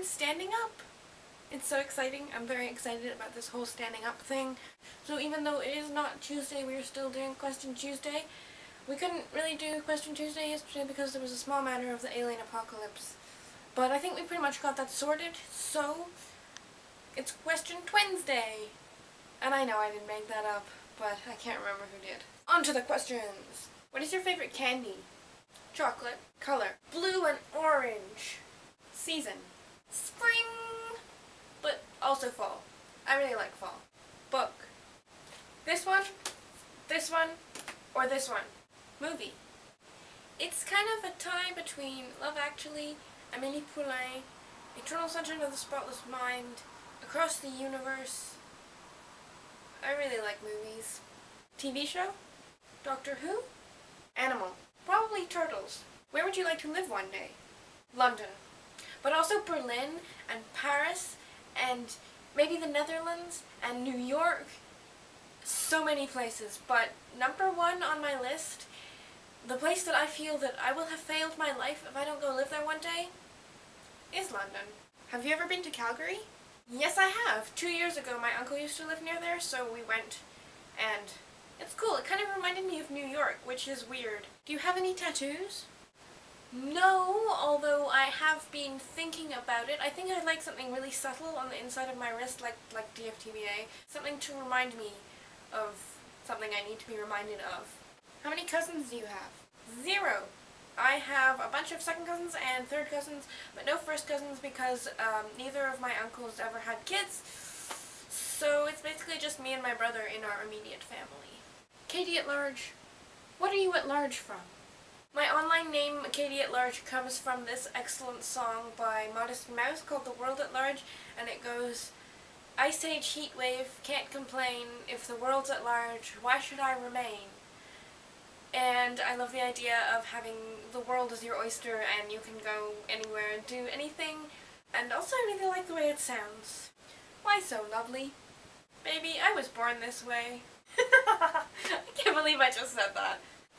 I'm standing up. It's so exciting. I'm very excited about this whole standing up thing. So even though it is not Tuesday, we are still doing Question Tuesday. We couldn't really do Question Tuesday yesterday because there was a small matter of the alien apocalypse. But I think we pretty much got that sorted, so it's Question Twednesday. And I know I didn't make that up, but I can't remember who did. On to the questions. What is your favorite candy? Chocolate. Color. Blue and orange. Season. Spring. But also fall. I really like fall. Book. This one, or this one. Movie. It's kind of a tie between Love Actually, Amélie Poulain, Eternal Sunshine of the Spotless Mind, Across the Universe. I really like movies. TV show? Doctor Who? Animal. Probably turtles. Where would you like to live one day? London. But also Berlin and Paris and maybe the Netherlands and New York. So many places. But number one on my list, the place that I feel that I will have failed my life if I don't go live there one day, is London. Have you ever been to Calgary? Yes, I have. 2 years ago, my uncle used to live near there, so we went, and it's cool. It kind of reminded me of New York, which is weird. Do you have any tattoos? No, although I have been thinking about it. I think I'd like something really subtle on the inside of my wrist, like DFTBA. Something to remind me of something I need to be reminded of. How many cousins do you have? 0. I have a bunch of second cousins and third cousins, but no first cousins because neither of my uncles ever had kids. So it's basically just me and my brother in our immediate family. Katie at Large. What are you at large from? My online name, Katie at Large, comes from this excellent song by Modest Mouse called The World at Large, and it goes, Ice Age heat wave, can't complain, if the world's at large, why should I remain? And I love the idea of having the world as your oyster and you can go anywhere and do anything. And also I really like the way it sounds. Why so lovely? Baby, I was born this way. I can't believe I just said that.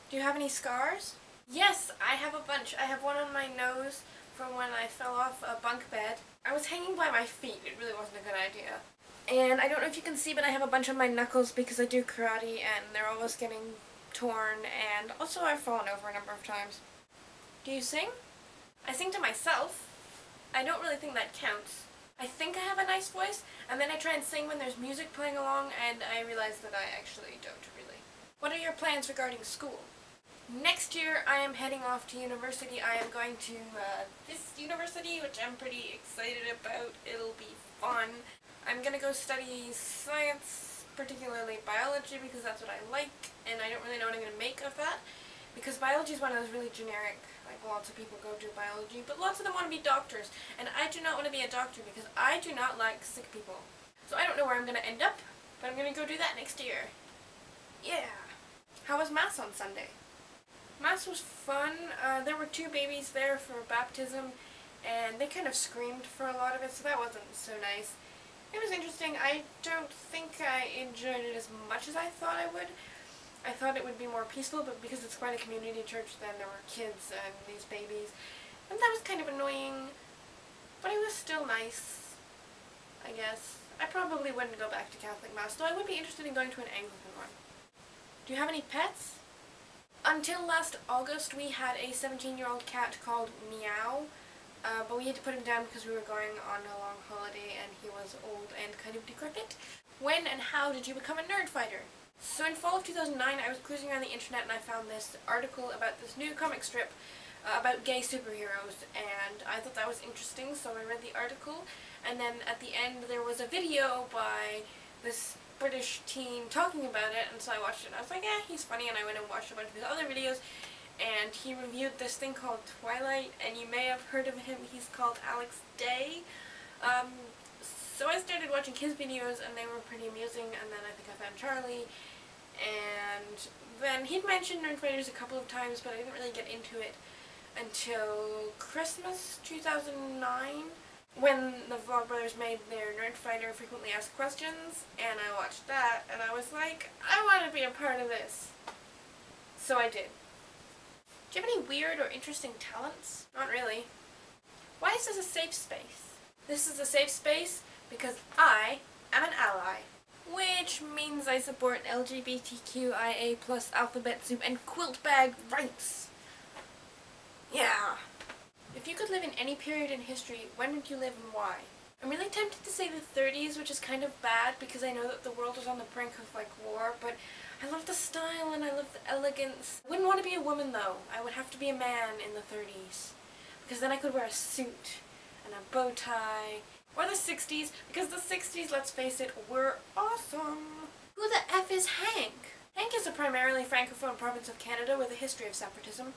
Do you have any scars? Yes, I have a bunch. I have one on my nose from when I fell off a bunk bed. I was hanging by my feet. It really wasn't a good idea. And I don't know if you can see, but I have a bunch on my knuckles because I do karate and they're always getting torn, and also I've fallen over a number of times. Do you sing? I sing to myself. I don't really think that counts. I think I have a nice voice, and then I try and sing when there's music playing along, and I realize that I actually don't really. What are your plans regarding school? Next year I am heading off to university. I am going to this university, which I'm pretty excited about. It'll be fun. I'm gonna go study science, particularly biology, because that's what I like, and I don't really know what I'm going to make of that, because biology is one of those really generic, like lots of people go do biology, but lots of them want to be doctors, and I do not want to be a doctor because I do not like sick people. So I don't know where I'm going to end up, but I'm going to go do that next year. Yeah. How was Mass on Sunday? Mass was fun. There were 2 babies there for baptism, and they kind of screamed for a lot of it, so that wasn't so nice. It was interesting. I don't think I enjoyed it as much as I thought I would. I thought it would be more peaceful, but because it's quite a community church, then there were kids and these babies, and that was kind of annoying, but it was still nice, I guess. I probably wouldn't go back to Catholic Mass, though I would be interested in going to an Anglican one. Do you have any pets? Until last August, we had a 17-year-old cat called Meow. But we had to put him down because we were going on a long holiday and he was old and kind of decrepit. When and how did you become a nerd fighter? So in fall of 2009 I was cruising around the internet and I found this article about this new comic strip about gay superheroes, and I thought that was interesting, so I read the article, and then at the end there was a video by this British teen talking about it, and so I watched it and I was like, yeah, he's funny, and I went and watched a bunch of his other videos. And he reviewed this thing called Twilight, and you may have heard of him. He's called Alex Day. So I started watching his videos, and they were pretty amusing, and then I think I found Charlie, and then he'd mentioned Nerd Fighters a couple of times, but I didn't really get into it until Christmas 2009, when the Vlogbrothers made their Nerd Fighter Frequently Asked Questions, and I watched that, and I was like, I want to be a part of this. So I did. Do you have any weird or interesting talents? Not really. Why is this a safe space? This is a safe space because I am an ally. Which means I support LGBTQIA+ alphabet soup and quilt bag rights. Yeah. If you could live in any period in history, when would you live and why? I'm really tempted to say the 30s, which is kind of bad because I know that the world was on the brink of war, but I love the style and I love the elegance. I wouldn't want to be a woman though. I would have to be a man in the 30s because then I could wear a suit and a bow tie. Or the 60s, because the 60s, let's face it, were awesome. Who the F is Hank? Hank is a primarily francophone province of Canada with a history of separatism.